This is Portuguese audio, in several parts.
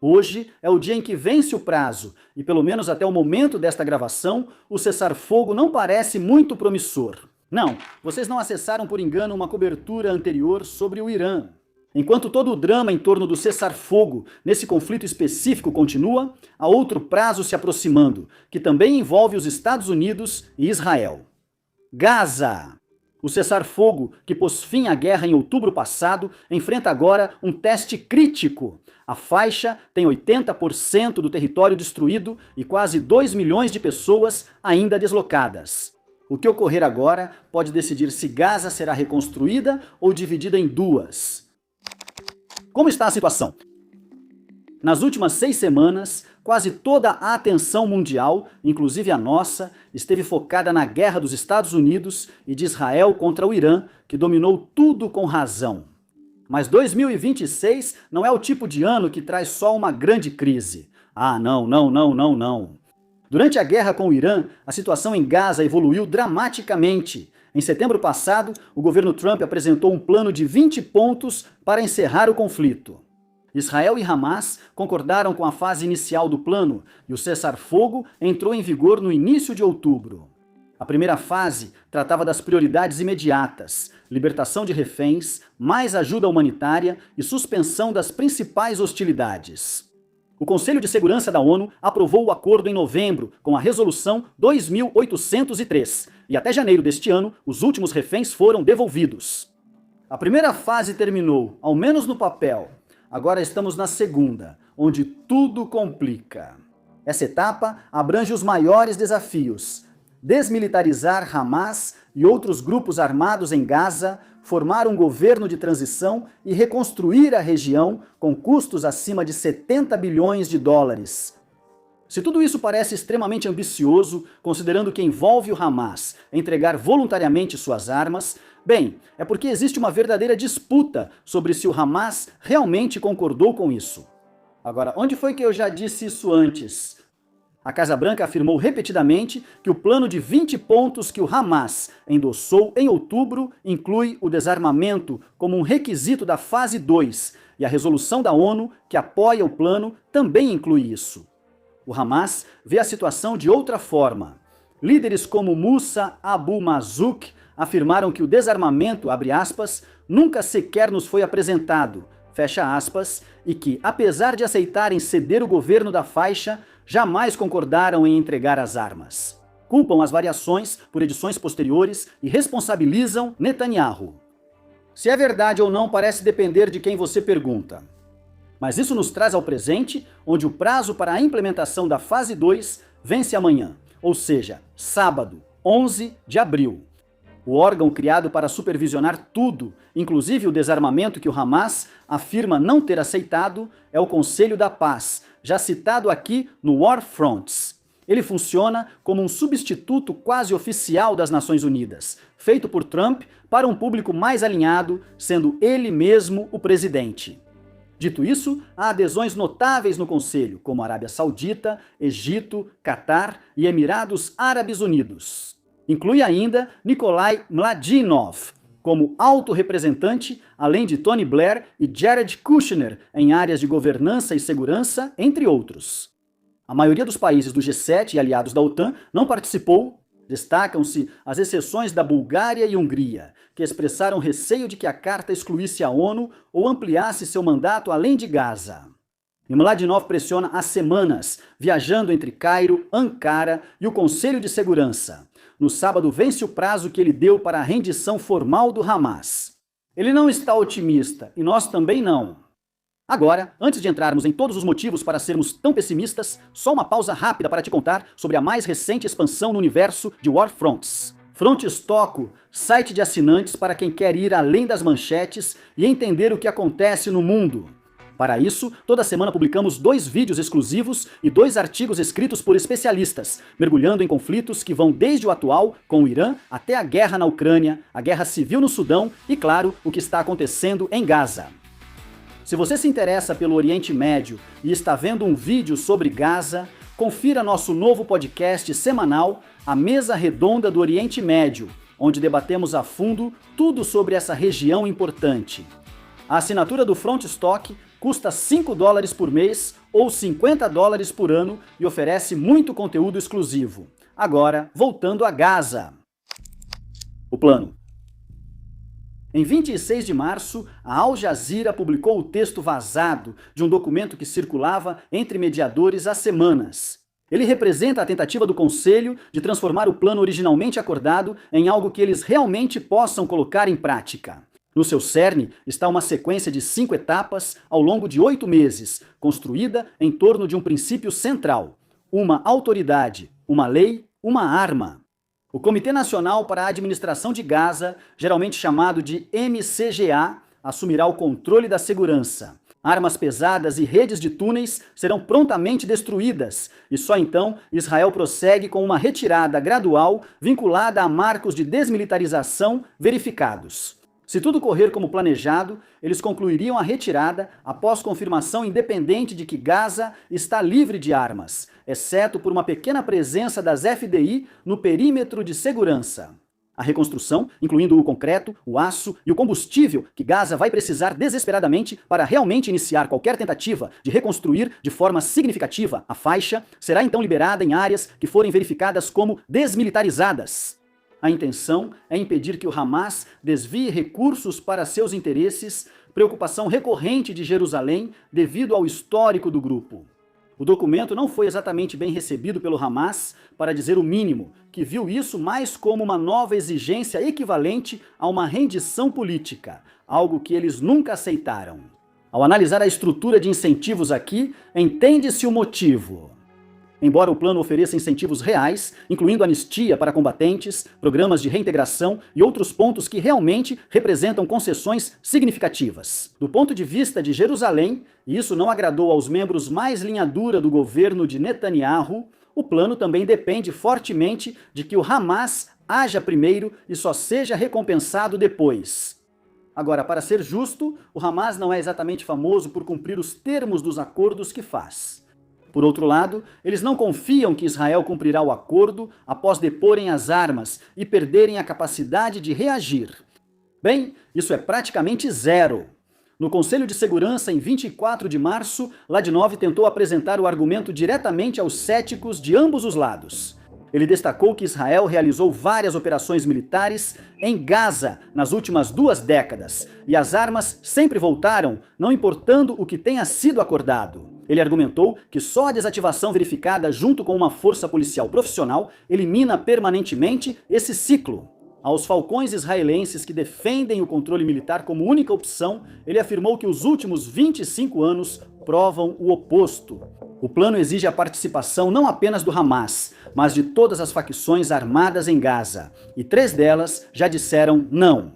Hoje é o dia em que vence o prazo e, pelo menos até o momento desta gravação, o cessar-fogo não parece muito promissor. Não, vocês não acessaram por engano uma cobertura anterior sobre o Irã. Enquanto todo o drama em torno do cessar-fogo nesse conflito específico continua, há outro prazo se aproximando, que também envolve os Estados Unidos e Israel. Gaza! O cessar-fogo, que pôs fim à guerra em outubro passado, enfrenta agora um teste crítico. A faixa tem 80% do território destruído e quase 2 milhões de pessoas ainda deslocadas. O que ocorrer agora pode decidir se Gaza será reconstruída ou dividida em duas. Como está a situação? Nas últimas 6 semanas, quase toda a atenção mundial, inclusive a nossa, esteve focada na guerra dos Estados Unidos e de Israel contra o Irã, que dominou tudo com razão. Mas 2026 não é o tipo de ano que traz só uma grande crise. Ah, não. Durante a guerra com o Irã, a situação em Gaza evoluiu dramaticamente. Em setembro passado, o governo Trump apresentou um plano de 20 pontos para encerrar o conflito. Israel e Hamas concordaram com a fase inicial do plano e o cessar-fogo entrou em vigor no início de outubro. A primeira fase tratava das prioridades imediatas: libertação de reféns, mais ajuda humanitária e suspensão das principais hostilidades. O Conselho de Segurança da ONU aprovou o acordo em novembro com a Resolução 2803 e até janeiro deste ano os últimos reféns foram devolvidos. A primeira fase terminou, ao menos no papel. Agora estamos na segunda, onde tudo complica. Essa etapa abrange os maiores desafios: desmilitarizar Hamas e outros grupos armados em Gaza, formar um governo de transição e reconstruir a região com custos acima de 70 bilhões de dólares. Se tudo isso parece extremamente ambicioso, considerando que envolve o Hamas entregar voluntariamente suas armas, bem, é porque existe uma verdadeira disputa sobre se o Hamas realmente concordou com isso. Agora, onde foi que eu já disse isso antes? A Casa Branca afirmou repetidamente que o plano de 20 pontos que o Hamas endossou em outubro inclui o desarmamento como um requisito da fase 2, e a resolução da ONU, que apoia o plano, também inclui isso. O Hamas vê a situação de outra forma. Líderes como Moussa Abu Mazouk afirmaram que o desarmamento, abre aspas, nunca sequer nos foi apresentado, fecha aspas, e que, apesar de aceitarem ceder o governo da faixa, jamais concordaram em entregar as armas. Culpam as variações por edições posteriores e responsabilizam Netanyahu. Se é verdade ou não parece depender de quem você pergunta. Mas isso nos traz ao presente, onde o prazo para a implementação da fase 2 vence amanhã, ou seja, sábado, 11 de abril. O órgão criado para supervisionar tudo, inclusive o desarmamento que o Hamas afirma não ter aceitado, é o Conselho da Paz, já citado aqui no War Fronts. Ele funciona como um substituto quase oficial das Nações Unidas, feito por Trump para um público mais alinhado, sendo ele mesmo o presidente. Dito isso, há adesões notáveis no Conselho, como Arábia Saudita, Egito, Catar e Emirados Árabes Unidos. Inclui ainda Nikolai Mladinov como alto representante, além de Tony Blair e Jared Kushner em áreas de governança e segurança, entre outros. A maioria dos países do G7 e aliados da OTAN não participou. Destacam-se as exceções da Bulgária e Hungria, que expressaram receio de que a carta excluísse a ONU ou ampliasse seu mandato além de Gaza. E Mladinov pressiona há semanas, viajando entre Cairo, Ankara e o Conselho de Segurança. No sábado vence o prazo que ele deu para a rendição formal do Hamas. Ele não está otimista, e nós também não. Agora, antes de entrarmos em todos os motivos para sermos tão pessimistas, só uma pausa rápida para te contar sobre a mais recente expansão no universo de War Fronts. Frontstock, site de assinantes para quem quer ir além das manchetes e entender o que acontece no mundo. Para isso, toda semana publicamos 2 vídeos exclusivos e 2 artigos escritos por especialistas, mergulhando em conflitos que vão desde o atual, com o Irã, até a guerra na Ucrânia, a guerra civil no Sudão e, claro, o que está acontecendo em Gaza. Se você se interessa pelo Oriente Médio e está vendo um vídeo sobre Gaza, confira nosso novo podcast semanal, A Mesa Redonda do Oriente Médio, onde debatemos a fundo tudo sobre essa região importante. A assinatura do Frontstock custa $5 por mês ou $50 por ano e oferece muito conteúdo exclusivo. Agora, voltando a Gaza. O plano. Em 26 de março, a Al Jazeera publicou o texto vazado de um documento que circulava entre mediadores há semanas. Ele representa a tentativa do Conselho de transformar o plano originalmente acordado em algo que eles realmente possam colocar em prática. No seu cerne está uma sequência de 5 etapas ao longo de 8 meses, construída em torno de um princípio central: uma autoridade, uma lei, uma arma. O Comitê Nacional para a Administração de Gaza, geralmente chamado de MCGA, assumirá o controle da segurança. Armas pesadas e redes de túneis serão prontamente destruídas, e só então Israel prossegue com uma retirada gradual vinculada a marcos de desmilitarização verificados. Se tudo correr como planejado, eles concluiriam a retirada após confirmação independente de que Gaza está livre de armas, exceto por uma pequena presença das FDI no perímetro de segurança. A reconstrução, incluindo o concreto, o aço e o combustível que Gaza vai precisar desesperadamente para realmente iniciar qualquer tentativa de reconstruir de forma significativa a faixa, será então liberada em áreas que forem verificadas como desmilitarizadas. A intenção é impedir que o Hamas desvie recursos para seus interesses, preocupação recorrente de Jerusalém devido ao histórico do grupo. O documento não foi exatamente bem recebido pelo Hamas, para dizer o mínimo, que viu isso mais como uma nova exigência equivalente a uma rendição política, algo que eles nunca aceitaram. Ao analisar a estrutura de incentivos aqui, entende-se o motivo. Embora o plano ofereça incentivos reais, incluindo anistia para combatentes, programas de reintegração e outros pontos que realmente representam concessões significativas. Do ponto de vista de Jerusalém, e isso não agradou aos membros mais linha dura do governo de Netanyahu, o plano também depende fortemente de que o Hamas haja primeiro e só seja recompensado depois. Agora, para ser justo, o Hamas não é exatamente famoso por cumprir os termos dos acordos que faz. Por outro lado, eles não confiam que Israel cumprirá o acordo após deporem as armas e perderem a capacidade de reagir. Bem, isso é praticamente zero. No Conselho de Segurança, em 24 de março, Ladinov tentou apresentar o argumento diretamente aos céticos de ambos os lados. Ele destacou que Israel realizou várias operações militares em Gaza nas últimas 2 décadas, e as armas sempre voltaram, não importando o que tenha sido acordado. Ele argumentou que só a desativação verificada junto com uma força policial profissional elimina permanentemente esse ciclo. Aos falcões israelenses que defendem o controle militar como única opção, ele afirmou que os últimos 25 anos provam o oposto. O plano exige a participação não apenas do Hamas, mas de todas as facções armadas em Gaza, e 3 delas já disseram não.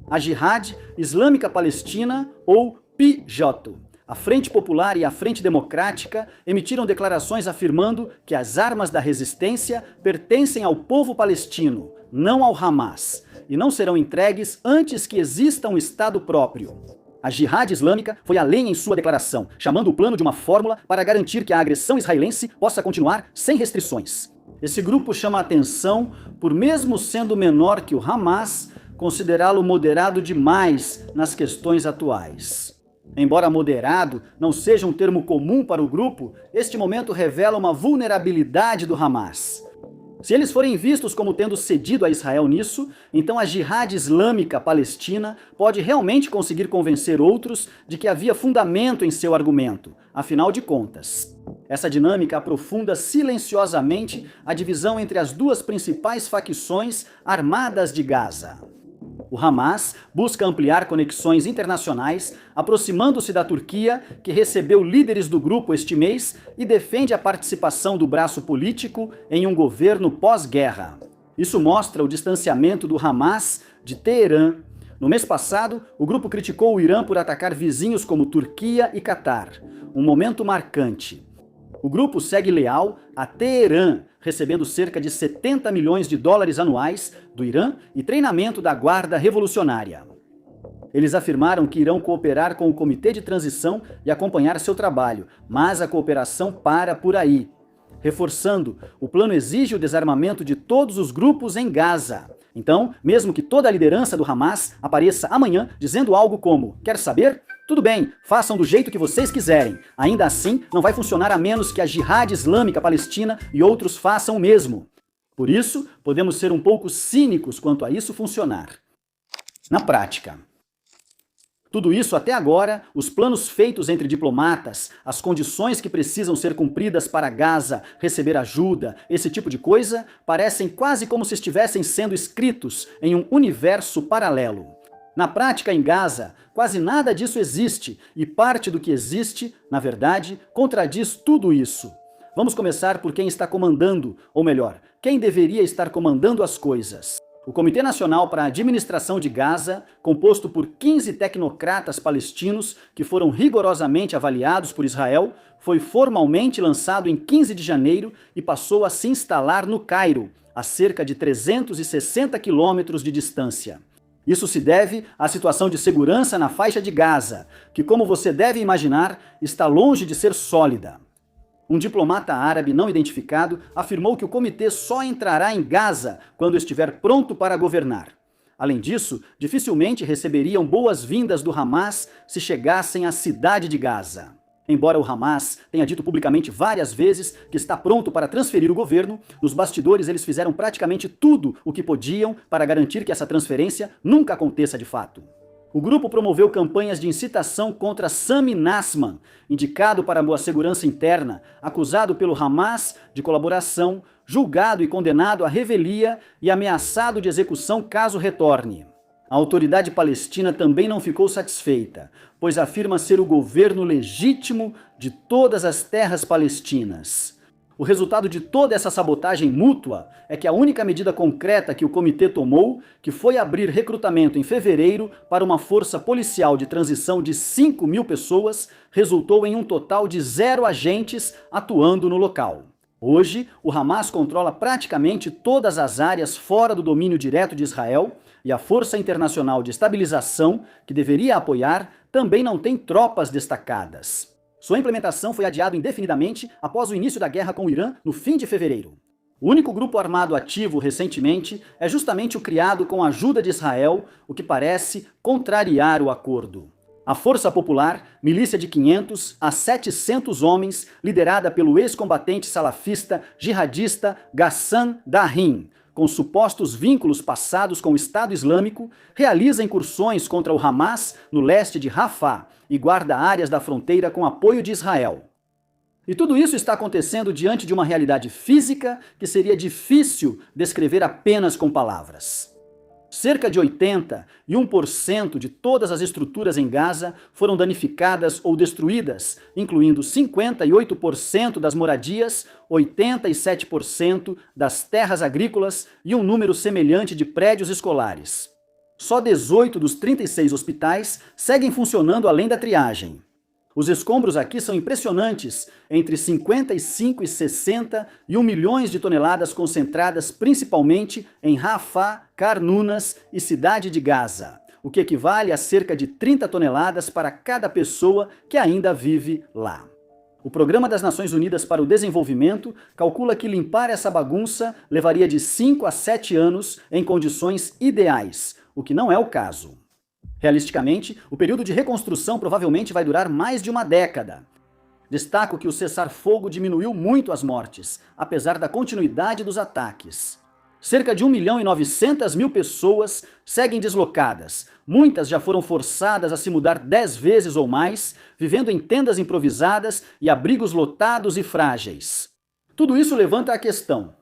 A Jihad Islâmica Palestina, ou PJP, a Frente Popular e a Frente Democrática emitiram declarações afirmando que as armas da resistência pertencem ao povo palestino, não ao Hamas, e não serão entregues antes que exista um Estado próprio. A Jihad Islâmica foi além em sua declaração, chamando o plano de uma fórmula para garantir que a agressão israelense possa continuar sem restrições. Esse grupo chama a atenção por, mesmo sendo menor que o Hamas, considerá-lo moderado demais nas questões atuais. Embora moderado não seja um termo comum para o grupo, este momento revela uma vulnerabilidade do Hamas. Se eles forem vistos como tendo cedido a Israel nisso, então a Jihad Islâmica Palestina pode realmente conseguir convencer outros de que havia fundamento em seu argumento, afinal de contas. Essa dinâmica aprofunda silenciosamente a divisão entre as 2 principais facções armadas de Gaza. O Hamas busca ampliar conexões internacionais, aproximando-se da Turquia, que recebeu líderes do grupo este mês e defende a participação do braço político em um governo pós-guerra. Isso mostra o distanciamento do Hamas de Teherã. No mês passado, o grupo criticou o Irã por atacar vizinhos como Turquia e Catar, um momento marcante. O grupo segue leal a Teherã, recebendo cerca de $70 milhões anuais do Irã e treinamento da Guarda Revolucionária. Eles afirmaram que irão cooperar com o Comitê de Transição e acompanhar seu trabalho, mas a cooperação para por aí. Reforçando, o plano exige o desarmamento de todos os grupos em Gaza. Então, mesmo que toda a liderança do Hamas apareça amanhã dizendo algo como: "Quer saber? Tudo bem, façam do jeito que vocês quiserem. Ainda assim, não vai funcionar a menos que a Jihad Islâmica Palestina e outros façam o mesmo. Por isso, podemos ser um pouco cínicos quanto a isso funcionar. Na prática. Tudo isso até agora, os planos feitos entre diplomatas, as condições que precisam ser cumpridas para Gaza receber ajuda, esse tipo de coisa, parecem quase como se estivessem sendo escritos em um universo paralelo. Na prática, em Gaza, quase nada disso existe, e parte do que existe, na verdade, contradiz tudo isso. Vamos começar por quem está comandando, ou melhor, quem deveria estar comandando as coisas. O Comitê Nacional para a Administração de Gaza, composto por 15 tecnocratas palestinos que foram rigorosamente avaliados por Israel, foi formalmente lançado em 15 de janeiro e passou a se instalar no Cairo, a cerca de 360 quilômetros de distância. Isso se deve à situação de segurança na faixa de Gaza, que, como você deve imaginar, está longe de ser sólida. Um diplomata árabe não identificado afirmou que o comitê só entrará em Gaza quando estiver pronto para governar. Além disso, dificilmente receberiam boas-vindas do Hamas se chegassem à cidade de Gaza. Embora o Hamas tenha dito publicamente várias vezes que está pronto para transferir o governo, nos bastidores eles fizeram praticamente tudo o que podiam para garantir que essa transferência nunca aconteça de fato. O grupo promoveu campanhas de incitação contra Sami Nassman, indicado para a segurança interna, acusado pelo Hamas de colaboração, julgado e condenado à revelia e ameaçado de execução caso retorne. A autoridade palestina também não ficou satisfeita, pois afirma ser o governo legítimo de todas as terras palestinas. O resultado de toda essa sabotagem mútua é que a única medida concreta que o comitê tomou, que foi abrir recrutamento em fevereiro para uma força policial de transição de 5.000 pessoas, resultou em um total de 0 agentes atuando no local. Hoje, o Hamas controla praticamente todas as áreas fora do domínio direto de Israel e a Força Internacional de Estabilização, que deveria apoiar, também não tem tropas destacadas. Sua implementação foi adiada indefinidamente após o início da guerra com o Irã no fim de fevereiro. O único grupo armado ativo recentemente é justamente o criado com a ajuda de Israel, o que parece contrariar o acordo. A Força Popular, milícia de 500 a 700 homens, liderada pelo ex-combatente salafista jihadista Ghassan Dahin, com supostos vínculos passados com o Estado Islâmico, realiza incursões contra o Hamas no leste de Rafah e guarda áreas da fronteira com apoio de Israel. E tudo isso está acontecendo diante de uma realidade física que seria difícil descrever apenas com palavras. Cerca de 81% de todas as estruturas em Gaza foram danificadas ou destruídas, incluindo 58% das moradias, 87% das terras agrícolas e um número semelhante de prédios escolares. Só 18 dos 36 hospitais seguem funcionando além da triagem. Os escombros aqui são impressionantes, entre 55 e 61 milhões de toneladas concentradas principalmente em Rafah, Carnunas e Cidade de Gaza, o que equivale a cerca de 30 toneladas para cada pessoa que ainda vive lá. O Programa das Nações Unidas para o Desenvolvimento calcula que limpar essa bagunça levaria de 5 a 7 anos em condições ideais, o que não é o caso. Realisticamente, o período de reconstrução provavelmente vai durar mais de uma década. Destaco que o cessar-fogo diminuiu muito as mortes, apesar da continuidade dos ataques. Cerca de 1.900.000 pessoas seguem deslocadas. Muitas já foram forçadas a se mudar 10 vezes ou mais, vivendo em tendas improvisadas e abrigos lotados e frágeis. Tudo isso levanta a questão: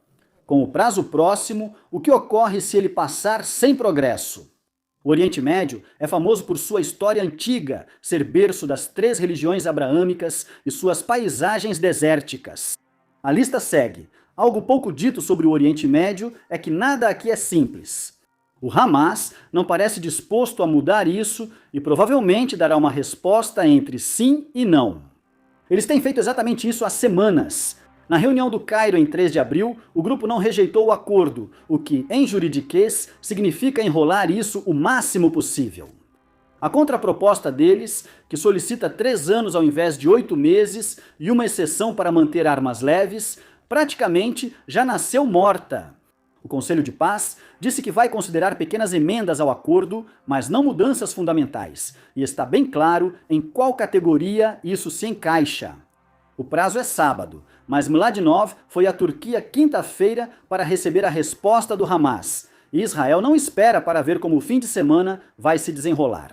com o prazo próximo, o que ocorre se ele passar sem progresso? O Oriente Médio é famoso por sua história antiga, ser berço das 3 religiões abraâmicas e suas paisagens desérticas. A lista segue. Algo pouco dito sobre o Oriente Médio é que nada aqui é simples. O Hamas não parece disposto a mudar isso e provavelmente dará uma resposta entre sim e não. Eles têm feito exatamente isso há semanas. Na reunião do Cairo em 3 de abril, o grupo não rejeitou o acordo, o que, em juridiquês, significa enrolar isso o máximo possível. A contraproposta deles, que solicita 3 anos ao invés de 8 meses e uma exceção para manter armas leves, praticamente já nasceu morta. O Conselho de Paz disse que vai considerar pequenas emendas ao acordo, mas não mudanças fundamentais, e está bem claro em qual categoria isso se encaixa. O prazo é sábado, mas Mladinov foi à Turquia quinta-feira para receber a resposta do Hamas, e Israel não espera para ver como o fim de semana vai se desenrolar.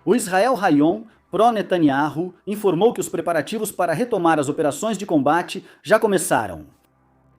O Israel Hayom, pró-Netanyahu, informou que os preparativos para retomar as operações de combate já começaram.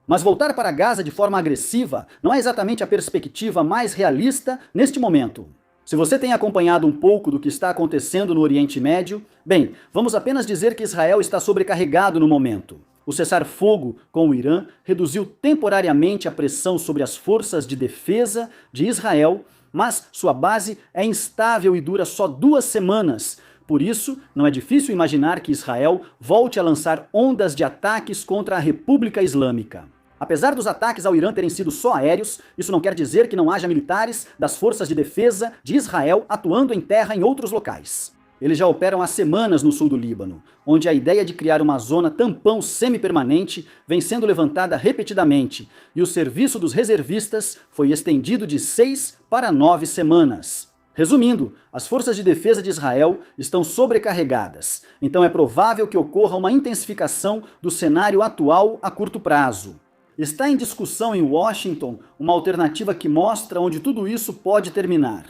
Mas voltar para Gaza de forma agressiva não é exatamente a perspectiva mais realista neste momento. Se você tem acompanhado um pouco do que está acontecendo no Oriente Médio, bem, vamos apenas dizer que Israel está sobrecarregado no momento. O cessar-fogo com o Irã reduziu temporariamente a pressão sobre as forças de defesa de Israel, mas sua base é instável e dura só 2 semanas. Por isso, não é difícil imaginar que Israel volte a lançar ondas de ataques contra a República Islâmica. Apesar dos ataques ao Irã terem sido só aéreos, isso não quer dizer que não haja militares das forças de defesa de Israel atuando em terra em outros locais. Eles já operam há semanas no sul do Líbano, onde a ideia de criar uma zona tampão semi-permanente vem sendo levantada repetidamente, e o serviço dos reservistas foi estendido de 6 para 9 semanas. Resumindo, as forças de defesa de Israel estão sobrecarregadas, então é provável que ocorra uma intensificação do cenário atual a curto prazo. Está em discussão em Washington uma alternativa que mostra onde tudo isso pode terminar.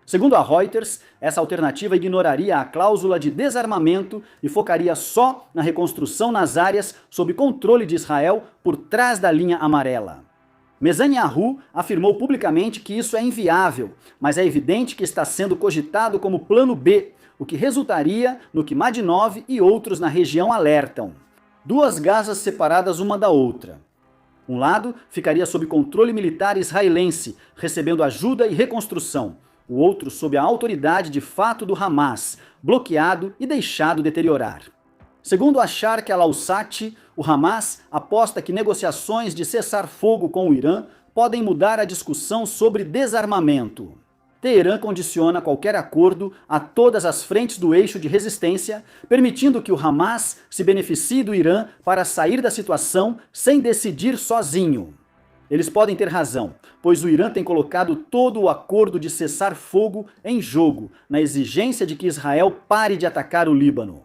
Segundo a Reuters, essa alternativa ignoraria a cláusula de desarmamento e focaria só na reconstrução nas áreas sob controle de Israel por trás da linha amarela. Netanyahu afirmou publicamente que isso é inviável, mas é evidente que está sendo cogitado como plano B, o que resultaria no que Mladinov e outros na região alertam. 2 Gazas separadas uma da outra. Um lado ficaria sob controle militar israelense, recebendo ajuda e reconstrução. O outro sob a autoridade de fato do Hamas, bloqueado e deixado deteriorar. Segundo a Sharq al-Awsat, o Hamas aposta que negociações de cessar-fogo com o Irã podem mudar a discussão sobre desarmamento. Teherã condiciona qualquer acordo a todas as frentes do eixo de resistência, permitindo que o Hamas se beneficie do Irã para sair da situação sem decidir sozinho. Eles podem ter razão, pois o Irã tem colocado todo o acordo de cessar-fogo em jogo, na exigência de que Israel pare de atacar o Líbano.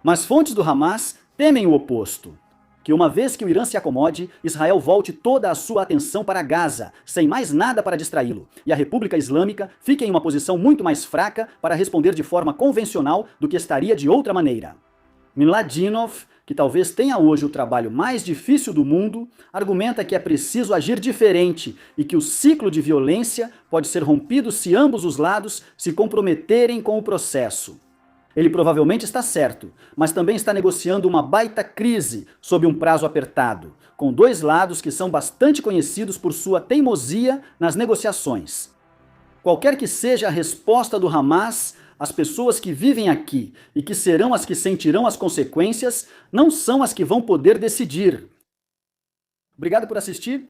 Mas fontes do Hamas temem o oposto. Que uma vez que o Irã se acomode, Israel volte toda a sua atenção para Gaza, sem mais nada para distraí-lo, e a República Islâmica fique em uma posição muito mais fraca para responder de forma convencional do que estaria de outra maneira. Mladinov, que talvez tenha hoje o trabalho mais difícil do mundo, argumenta que é preciso agir diferente e que o ciclo de violência pode ser rompido se ambos os lados se comprometerem com o processo. Ele provavelmente está certo, mas também está negociando uma baita crise sob um prazo apertado, com 2 lados que são bastante conhecidos por sua teimosia nas negociações. Qualquer que seja a resposta do Hamas, as pessoas que vivem aqui e que serão as que sentirão as consequências não são as que vão poder decidir. Obrigado por assistir.